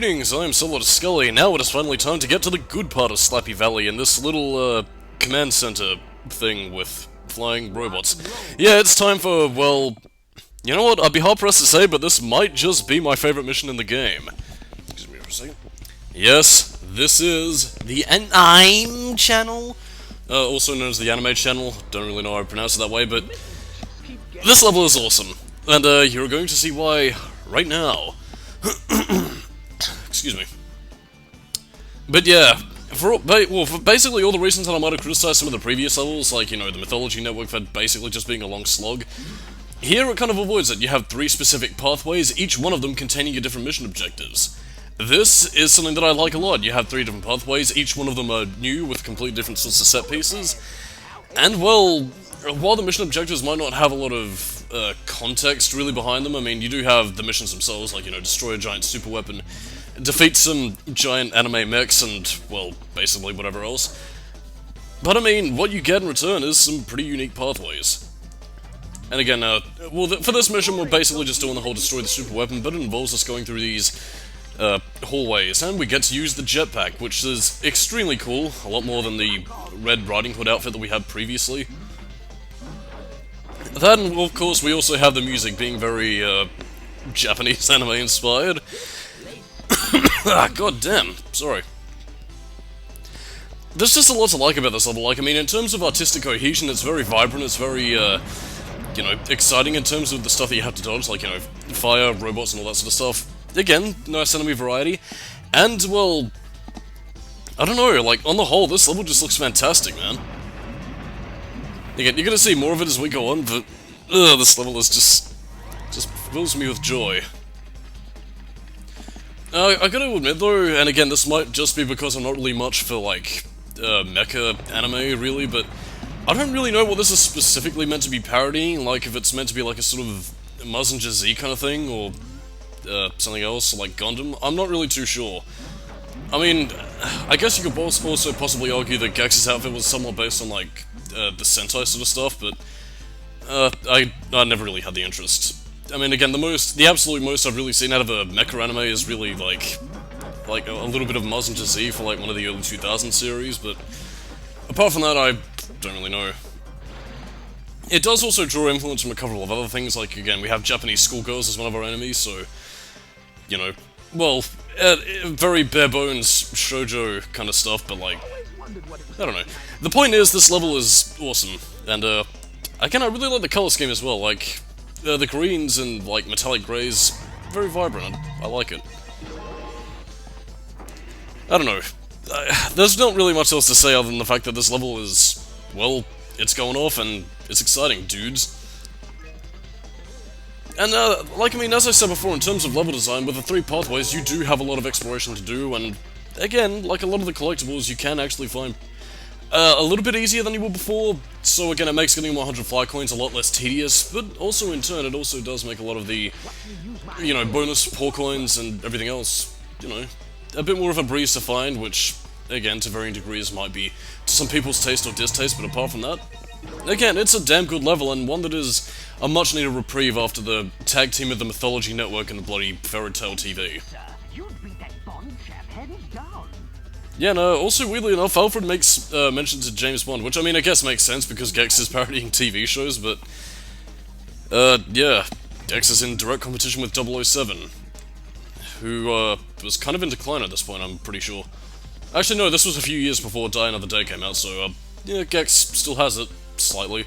Greetings, I'm Solidus-Skully. Now it is finally time to get to the good part of Slappy Valley in this little, command center thing with flying robots. Yeah, it's time for, well, you know what, I'd be hard-pressed to say, but this might just be my favorite mission in the game. Excuse me for a second. Yes, this is the Anime channel, also known as the Anime channel. Don't really know how I pronounce it that way, but this level is awesome. And, you're going to see why right now. Excuse me. But yeah, for basically all the reasons that I might have criticized some of the previous levels, like, you know, the Mythology Network for basically just being a long slog, here it kind of avoids it. You have 3 specific pathways, each one of them containing your different mission objectives. This is something that I like a lot. You have 3 different pathways, each one of them are new with completely different sorts of set pieces, and, well, while the mission objectives might not have a lot of context really behind them, I mean, you do have the missions themselves, like, you know, destroy a giant super weapon, defeat some giant anime mechs, and, well, basically whatever else. But, I mean, what you get in return is some pretty unique pathways. And again, for this mission, we're basically just doing the whole destroy the super weapon, but it involves us going through these hallways, and we get to use the jetpack, which is extremely cool, a lot more than the Red Riding Hood outfit that we had previously. That, and of course, we also have the music being very, Japanese anime inspired. Ah, god damn, sorry. There's just a lot to like about this level. Like, I mean, in terms of artistic cohesion, it's very vibrant, it's very, you know, exciting in terms of the stuff that you have to dodge, like, you know, fire, robots, and all that sort of stuff. Again, nice enemy variety. And, well, I don't know, like, on the whole, this level just looks fantastic, man. Again, you're gonna see more of it as we go on, but this level is just fills me with joy. I gotta admit though, and again, this might just be because I'm not really much for, like, mecha anime, really, but I don't really know what this is specifically meant to be parodying, like if it's meant to be like a sort of Mazinger Z kind of thing, or something else, like Gundam. I'm not really too sure. I mean, I guess you could also possibly argue that Gex's outfit was somewhat based on, like, the Sentai sort of stuff, but I never really had the interest. I mean, again, the absolute most I've really seen out of a mecha anime is really, like a little bit of Mazinger Z for, like, one of the early 2000 series, but apart from that, I don't really know. It does also draw influence from a couple of other things, like, again, we have Japanese schoolgirls as one of our enemies, so, you know, well, very bare-bones shoujo kind of stuff, but, like, I don't know. The point is, this level is awesome, and, again, I really like the color scheme as well, like, the greens and, like, metallic greys, very vibrant, I like it. I don't know. There's not really much else to say other than the fact that this level is, well, it's going off and it's exciting, dudes. And, like, I mean, as I said before, in terms of level design, with the 3 pathways, you do have a lot of exploration to do, and, again, like a lot of the collectibles, you can actually find a little bit easier than you were before, so again, it makes getting 100 fly coins a lot less tedious, but also, in turn, it also does make a lot of the, you know, bonus poor coins and everything else, you know, a bit more of a breeze to find, which, again, to varying degrees might be to some people's taste or distaste, but apart from that, again, it's a damn good level, and one that is a much-needed reprieve after the tag team of the Mythology Network and the bloody Fairy Tail TV. Yeah, no, also, weirdly enough, Alfred makes mention to James Bond, which, I mean, I guess makes sense because Gex is parodying TV shows, but, yeah, Gex is in direct competition with 007, who, was kind of in decline at this point, I'm pretty sure. Actually, no, this was a few years before Die Another Day came out, so, yeah, Gex still has it, slightly.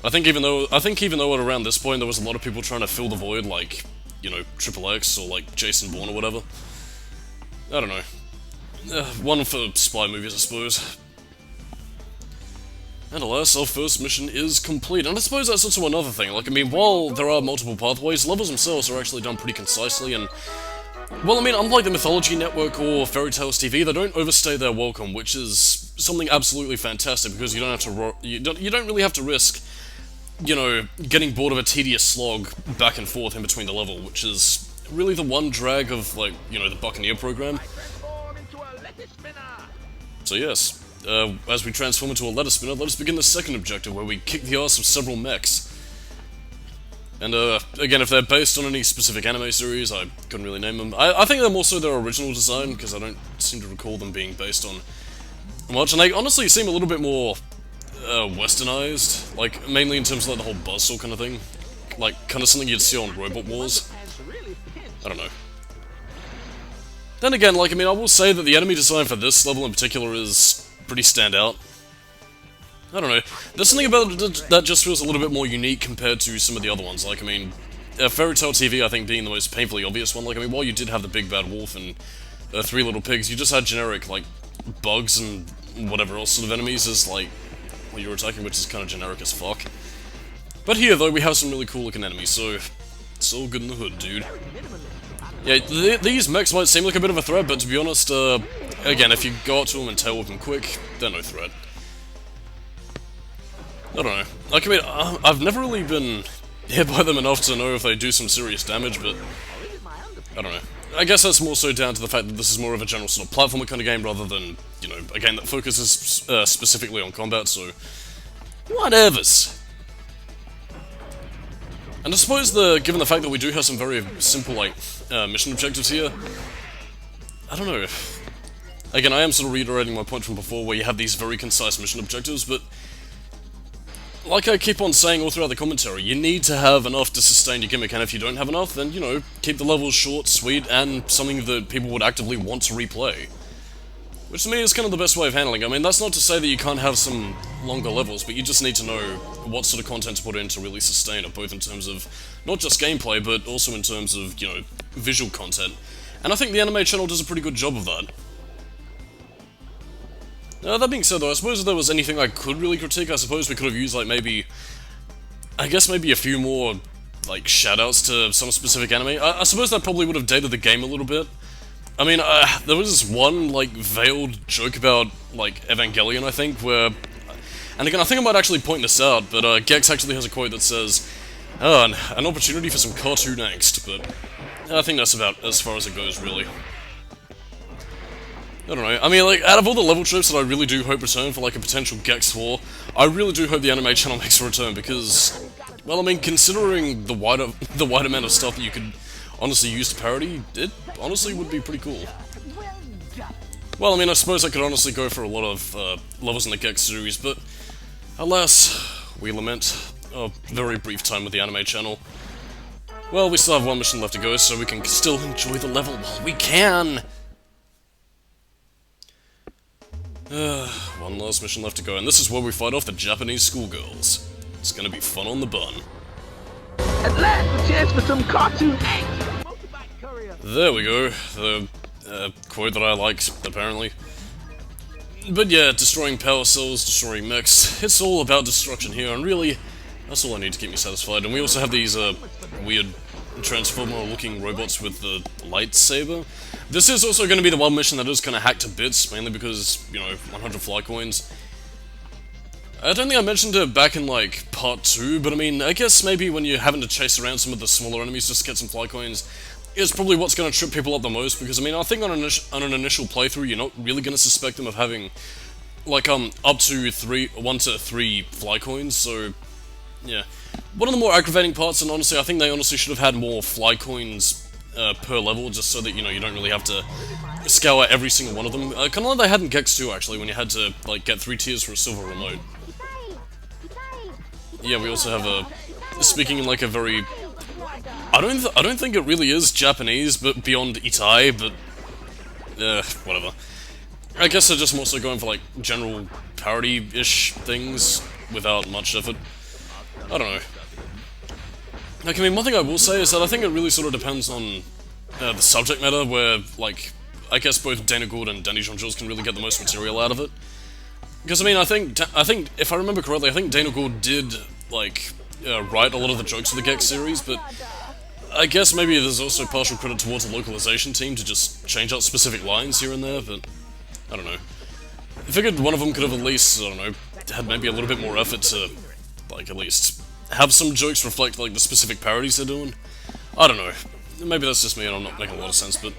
I think even though at around this point there was a lot of people trying to fill the void, like, you know, Triple X or, like, Jason Bourne or whatever. I don't know. One for spy movies, I suppose. And alas, our first mission is complete, and I suppose that's also another thing. Like, I mean, while there are multiple pathways, levels themselves are actually done pretty concisely, and, well, I mean, unlike the Mythology Network or Fairy Tales TV, they don't overstay their welcome, which is something absolutely fantastic, because you don't have to you don't really have to risk, you know, getting bored of a tedious slog back and forth in between the level, which is really the one drag of, like, you know, the Buccaneer program. So yes, as we transform into a letter spinner, let us begin the second objective, where we kick the ass of several mechs. And again, if they're based on any specific anime series, I couldn't really name them. I think they're more so their original design, because I don't seem to recall them being based on much, and they honestly seem a little bit more westernized, like, mainly in terms of like the whole buzzsaw kind of thing. Like, kind of something you'd see on Robot Wars. I don't know. Then again, like, I mean, I will say that the enemy design for this level in particular is pretty standout. I don't know. There's something about it that just feels a little bit more unique compared to some of the other ones. Like, I mean, Fairy Tail TV, I think, being the most painfully obvious one. Like, I mean, while you did have the big bad wolf and three little pigs, you just had generic, like, bugs and whatever else sort of enemies as, like, what you were attacking, which is kind of generic as fuck. But here, though, we have some really cool looking enemies, so it's all good in the hood, dude. Yeah, these mechs might seem like a bit of a threat, but to be honest, again, if you go up to them and tail whip them quick, they're no threat. I don't know. Like, I mean, I've never really been hit by them enough to know if they do some serious damage, but I don't know. I guess that's more so down to the fact that this is more of a general sort of platformer kind of game rather than, you know, a game that focuses specifically on combat, so whatevers. And I suppose, given the fact that we do have some very simple, like, mission objectives here, I don't know. Again, I am sort of reiterating my point from before where you have these very concise mission objectives, but like I keep on saying all throughout the commentary, you need to have enough to sustain your gimmick, and if you don't have enough, then, you know, keep the levels short, sweet, and something that people would actively want to replay. Which to me is kind of the best way of handling it. I mean, that's not to say that you can't have some longer levels, but you just need to know what sort of content to put in to really sustain it, both in terms of not just gameplay, but also in terms of, you know, visual content. And I think the anime channel does a pretty good job of that. That being said, though, I suppose if there was anything I could really critique, I suppose we could have used, like, maybe a few more, like, shoutouts to some specific anime. I suppose that probably would have dated the game a little bit. I mean, there was this one, like, veiled joke about, like, Evangelion, I think, where... And again, I think I might actually point this out, but Gex actually has a quote that says, "Oh, an opportunity for some cartoon angst," but I think that's about as far as it goes, really. I don't know, I mean, like, out of all the level tropes that I really do hope return for, like, a potential Gex 4, I really do hope the anime channel makes a return, because, well, I mean, considering the wide amount of stuff that you could honestly use to parody, it honestly would be pretty cool. Well, I mean, I suppose I could honestly go for a lot of levels in the Gex series, but alas, we lament a very brief time with the anime channel. Well, we still have one mission left to go, so we can still enjoy the level while we can! One last mission left to go, and this is where we fight off the Japanese schoolgirls. It's gonna be fun on the bun. At last, a chance for some cartoon angst! There we go, the quote that I liked, apparently. But yeah, destroying power cells, destroying mechs, it's all about destruction here, and really, that's all I need to keep me satisfied. And we also have these weird Transformer-looking robots with the lightsaber. This is also going to be the one mission that is kind of hacked to bits, mainly because, you know, 100 fly coins. I don't think I mentioned it back in, like, part 2, but I mean, I guess maybe when you're having to chase around some of the smaller enemies just to get some fly coins, is probably what's going to trip people up the most, because, I mean, I think on an initial playthrough, you're not really going to suspect them of having, like, up to 1 to 3 fly coins, so, yeah. One of the more aggravating parts, and honestly, I think they honestly should have had more fly coins per level, just so that, you know, you don't really have to scour every single one of them. Kind of like they had in Gex 2, actually, when you had to, like, get 3 tiers for a silver remote. Yeah, we also have a... Speaking in, like, a very... I don't think it really is Japanese, but beyond Itai, but... whatever. I guess they're just more so going for, like, general parody-ish things, without much effort. I don't know. Like, I mean, one thing I will say is that I think it really sort of depends on the subject matter, where, like, I guess both Dana Gould and Danny Jean-Jules can really get the most material out of it. Because, I mean, I think, if I remember correctly, I think Dana Gould did, like, write a lot of the jokes of the Gex series, but I guess maybe there's also partial credit towards the localization team to just change out specific lines here and there, but I don't know. I figured one of them could have at least, I don't know, had maybe a little bit more effort to, like, at least have some jokes reflect, like, the specific parodies they're doing. I don't know. Maybe that's just me and I'm not making a lot of sense, but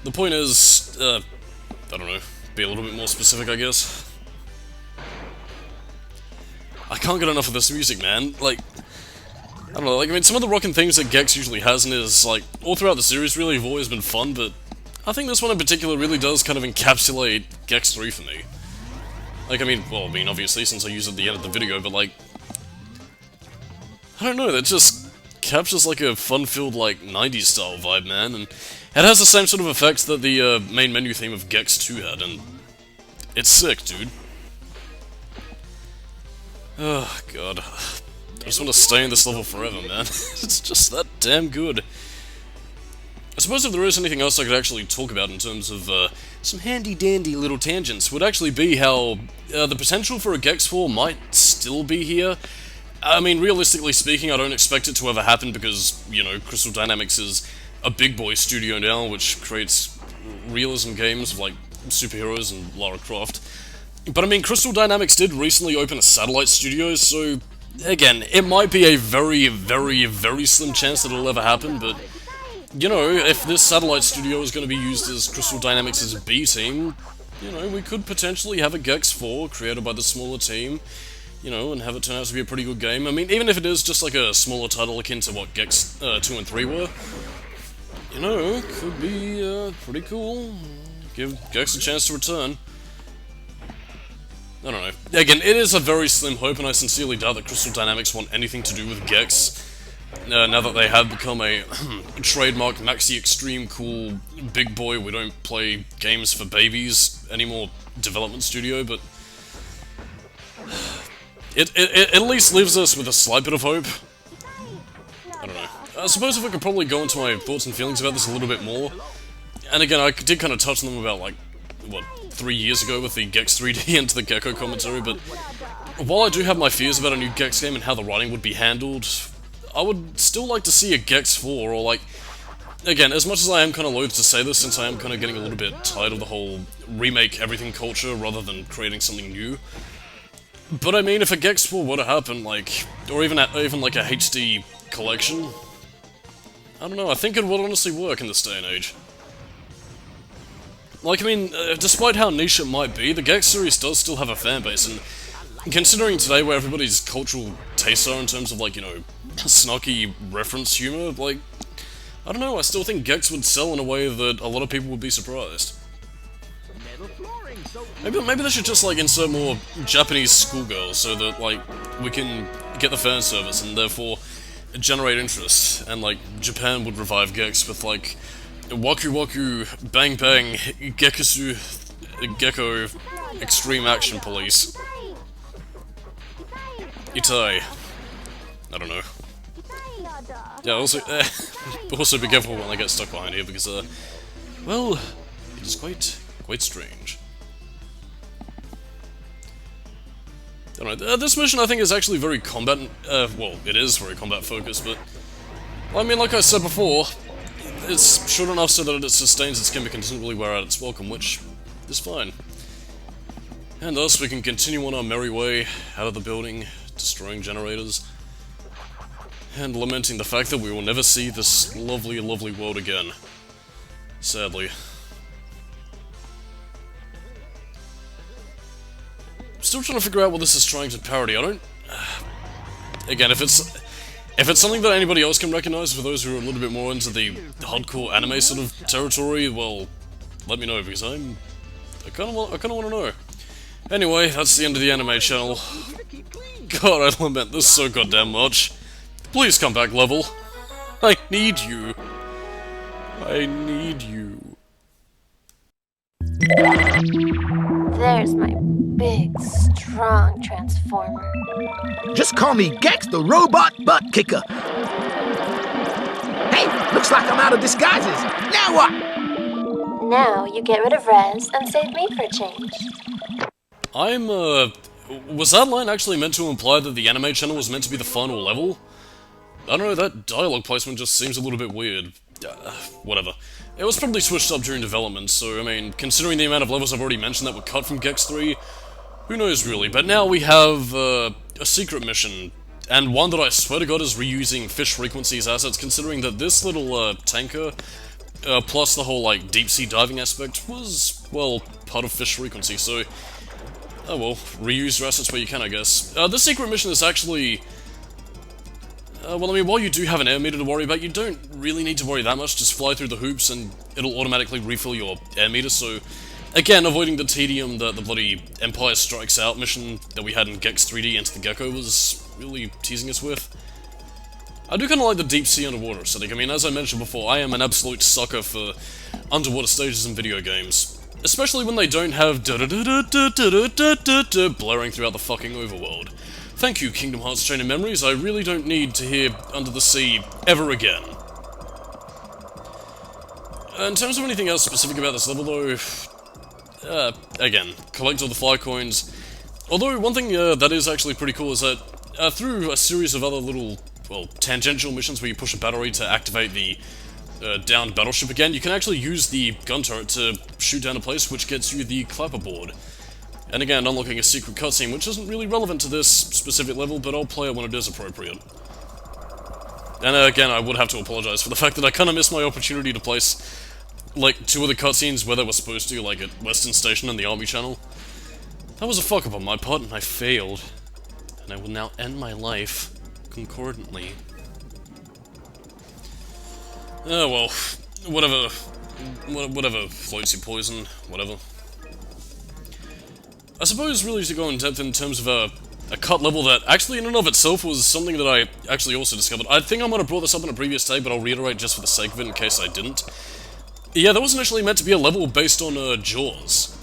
the point is, I don't know, be a little bit more specific, I guess. I can't get enough of this music, man. Like, I don't know, like, I mean, some of the rockin' things that Gex usually has in his, like, all throughout the series really have always been fun, but I think this one in particular really does kind of encapsulate Gex 3 for me. Like, I mean, well, I mean, obviously, since I use it at the end of the video, but, like, I don't know, that just captures, like, a fun-filled, like, 90s style vibe, man, and it has the same sort of effects that the main menu theme of Gex 2 had, and it's sick, dude. Oh, God. I just want to stay in this level forever, man. It's just that damn good. I suppose if there is anything else I could actually talk about in terms of some handy-dandy little tangents, would actually be how the potential for a Gex 4 might still be here. I mean, realistically speaking, I don't expect it to ever happen because, you know, Crystal Dynamics is a big boy studio now, which creates realism games of, like, superheroes and Lara Croft. But I mean, Crystal Dynamics did recently open a satellite studio, so, again, it might be a very, very, very slim chance that it'll ever happen, but, you know, if this satellite studio is going to be used as Crystal Dynamics' B team, you know, we could potentially have a Gex 4 created by the smaller team, you know, and have it turn out to be a pretty good game. I mean, even if it is just like a smaller title akin to what Gex 2 and 3 were, you know, could be pretty cool. Give Gex a chance to return. I don't know. Again, it is a very slim hope, and I sincerely doubt that Crystal Dynamics want anything to do with Gex. Now that they have become a trademark maxi extreme cool big boy, we don't play games for babies anymore development studio, but it at least leaves us with a slight bit of hope. I don't know. I suppose if I could probably go into my thoughts and feelings about this a little bit more, and again, I did kind of touch on them about, like, what, 3 years ago with the Gex 3D and the Gecko commentary, but while I do have my fears about a new Gex game and how the writing would be handled, I would still like to see a Gex 4, or, like, again, as much as I am kind of loath to say this, since I am kind of getting a little bit tired of the whole remake everything culture rather than creating something new. But I mean, if a Gex 4 were to happen, like, or even like a HD collection, I don't know, I think it would honestly work in this day and age. Like, I mean, despite how niche it might be, the Gex series does still have a fanbase, and considering today where everybody's cultural tastes are in terms of, like, you know, snarky reference humor, like, I don't know, I still think Gex would sell in a way that a lot of people would be surprised. Maybe they should just, like, insert more Japanese schoolgirls so that, like, we can get the fan service and therefore generate interest, and, like, Japan would revive Gex with, like, Waku Waku Bang Bang Gekusu Gecko Extreme Action Police. Itai. I don't know. Yeah, also be careful when I get stuck behind here because, well, it is quite strange. I don't know, this mission I think is actually very combat, well, it is very combat focused, but, I mean, like I said before, it's short enough so that it sustains its gimmick and doesn't really wear out its welcome, which is fine. And thus we can continue on our merry way out of the building, destroying generators, and lamenting the fact that we will never see this lovely, lovely world again. Sadly. Still trying to figure out what this is trying to parody. I don't... Again, if it's something that anybody else can recognize, for those who are a little bit more into the hardcore anime sort of territory, well, let me know, because I kind of want to know. Anyway, that's the end of the anime channel. God, I lament this so goddamn much. Please come back, level. I need you. I need you. There's my big, strong transformer. Just call me Gex the Robot Butt Kicker. Hey, looks like I'm out of disguises. Now what? Now you get rid of Rez and save me for a change. Was that line actually meant to imply that the anime channel was meant to be the final level? I don't know, that dialogue placement just seems a little bit weird. Whatever. It was probably switched up during development, so, I mean, considering the amount of levels I've already mentioned that were cut from Gex 3, who knows really, but now we have, a secret mission, and one that I swear to God is reusing Fish Frequency's assets, considering that this little, tanker, plus the whole, like, deep-sea diving aspect was, well, part of Fish Frequency, so, oh well, reuse your assets where you can, I guess. This secret mission is actually... Well, I mean, while you do have an air meter to worry about, you don't really need to worry that much. Just fly through the hoops and it'll automatically refill your air meter, so... Again, avoiding the tedium that the bloody Empire Strikes Out mission that we had in Gex 3D Enter the Gecko was really teasing us with. I do kind of like the deep sea underwater aesthetic. I mean, as I mentioned before, I am an absolute sucker for underwater stages in video games. Especially when they don't have blaring throughout the fucking overworld. Thank you, Kingdom Hearts Chain of Memories, I really don't need to hear Under the Sea ever again. In terms of anything else specific about this level though, again, collect all the fly coins. Although, one thing that is actually pretty cool is that through a series of other little, well, tangential missions where you push a battery to activate the downed battleship again, you can actually use the gun turret to shoot down a place, which gets you the clapperboard. And again, unlocking a secret cutscene, which isn't really relevant to this specific level, but I'll play it when it is appropriate. And again, I would have to apologize for the fact that I kind of missed my opportunity to place like, 2 of the cutscenes where they were supposed to, like at Western Station and the Army Channel. That was a fuck-up on my part, and I failed. And I will now end my life concordantly. Oh well, whatever floats your poison, whatever. I suppose really to go in depth in terms of a cut level that actually in and of itself was something that I actually also discovered. I think I might have brought this up in a previous tag, but I'll reiterate just for the sake of it in case I didn't. Yeah, that wasn't actually meant to be a level based on Jaws.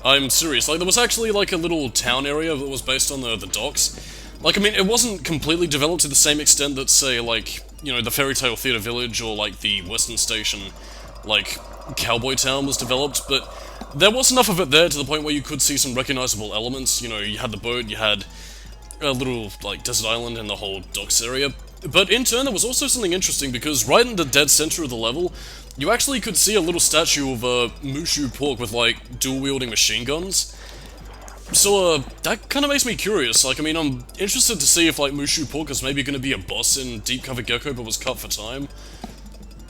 I'm serious, like there was actually like a little town area that was based on the docks. Like, I mean, it wasn't completely developed to the same extent that, say, like, you know, the Fairy Tale Theatre Village or like the Western Station, like, Cowboy Town was developed, but there was enough of it there to the point where you could see some recognizable elements. You know, you had the boat, you had a little, like, desert island and the whole docks area. But in turn, there was also something interesting, because right in the dead center of the level, you actually could see a little statue of Mushu Pork with, like, dual-wielding machine guns. So, that kind of makes me curious. Like, I mean, I'm interested to see if, like, Mushu Pork is maybe going to be a boss in Deep Cover Gecko but was cut for time.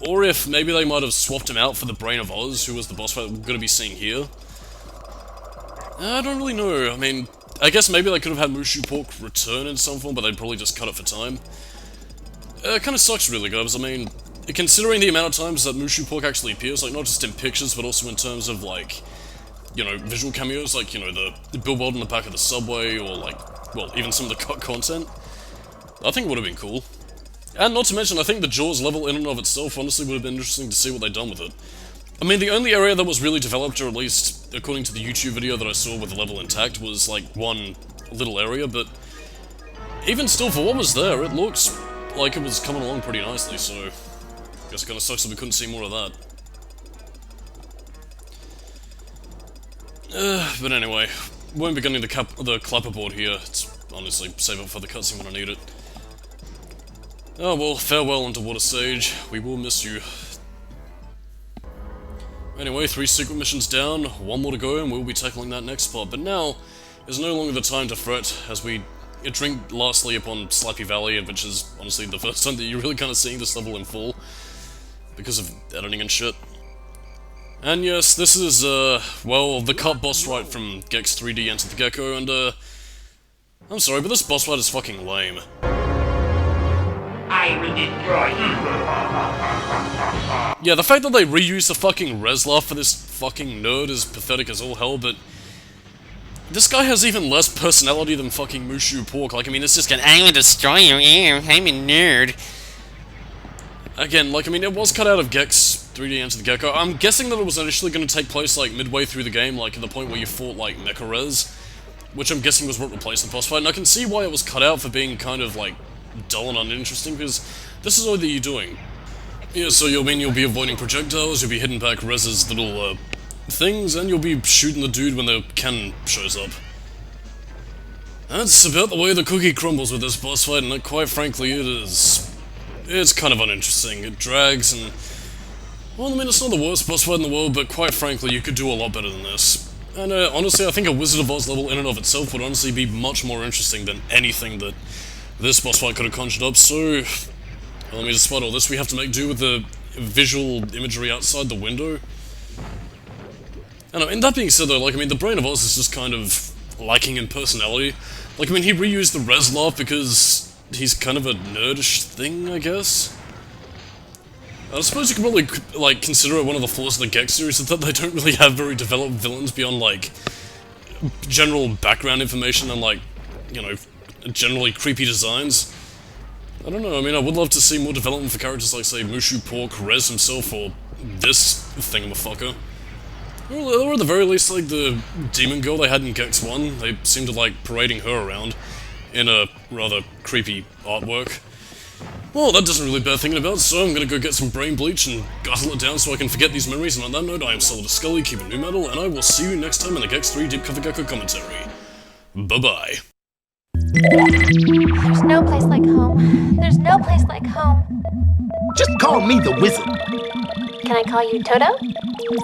Or if maybe they might have swapped him out for the Brain of Oz, who was the boss fight we're going to be seeing here. I don't really know. I mean, I guess maybe they could have had Mushu Pork return in some form, but they'd probably just cut it for time. It kind of sucks, really, guys. I mean, considering the amount of times that Mushu Pork actually appears, like, not just in pictures, but also in terms of, like, you know, visual cameos, like, you know, the billboard in the back of the subway, or, like, well, even some of the cut content. I think it would have been cool. And not to mention, I think the Jaws level in and of itself honestly would have been interesting to see what they'd done with it. I mean, the only area that was really developed, or at least according to the YouTube video that I saw with the level intact, was, like, one little area, but even still, for what was there, it looks like it was coming along pretty nicely, so I guess it kind of sucks that we couldn't see more of that. But anyway, won't be getting the clapperboard here. It's honestly, save it for the cutscene when I need it. Oh well, farewell Underwater Stage. We will miss you. Anyway, 3 secret missions down, 1 more to go, and we'll be tackling that next part. But now is no longer the time to fret, as we drink lastly upon Slappy Valley, which is honestly the first time that you're really kind of seeing this level in full, because of editing and shit. And yes, this is, well, the cut boss fight from Gex 3D Enter the Gecko, and, I'm sorry, but this boss fight is fucking lame. I will destroy you. Yeah, the fact that they reuse the fucking Reslov for this fucking nerd is pathetic as all hell, but this guy has even less personality than fucking Mushu Pork. Like, I mean, it's just an I will destroy you, I'm a nerd. Again, like, I mean, it was cut out of Gex 3D Enter the Gecko. I'm guessing that it was initially going to take place, like, midway through the game, like, at the point where you fought, like, Mecha Res, which I'm guessing was what replaced the boss fight, and I can see why it was cut out for being kind of, like, dull and uninteresting, because this is all that you're doing. Yeah, so you'll be avoiding projectiles, you'll be hitting back Rez's little, things, and you'll be shooting the dude when the cannon shows up. That's about the way the cookie crumbles with this boss fight, and quite frankly, it's kind of uninteresting. It drags, and well, I mean, it's not the worst boss fight in the world, but quite frankly, you could do a lot better than this. And honestly, I think a Wizard of Oz level in and of itself would honestly be much more interesting than anything that this boss fight could have conjured up, so well, I mean, despite all this, we have to make do with the visual imagery outside the window. And that being said though, like, I mean, the Brain of Oz is just kind of lacking in personality. Like, I mean, he reused the Reslov because, he's kind of a nerdish thing, I guess. I suppose you could probably, like, consider it one of the flaws of the Gex series is that they don't really have very developed villains beyond, like, general background information and, like, you know, generally creepy designs. I don't know, I mean, I would love to see more development for characters like, say, Mushu Pork, Rez himself, or this thingamafucker. Or at the very least, like, the demon girl they had in Gex 1, they seemed to like parading her around in a rather creepy artwork. Well, that doesn't really bear thinking about, so I'm gonna go get some brain bleach and guzzle it down so I can forget these memories, and on that note, I am Solidus-Skully, keep it new metal, and I will see you next time in the Gex 3 Deep Cover Gecko commentary. Bye-bye. There's no place like home. There's no place like home. Just call me the wizard. Can I call you Toto?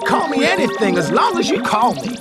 Call me anything as long as you call me.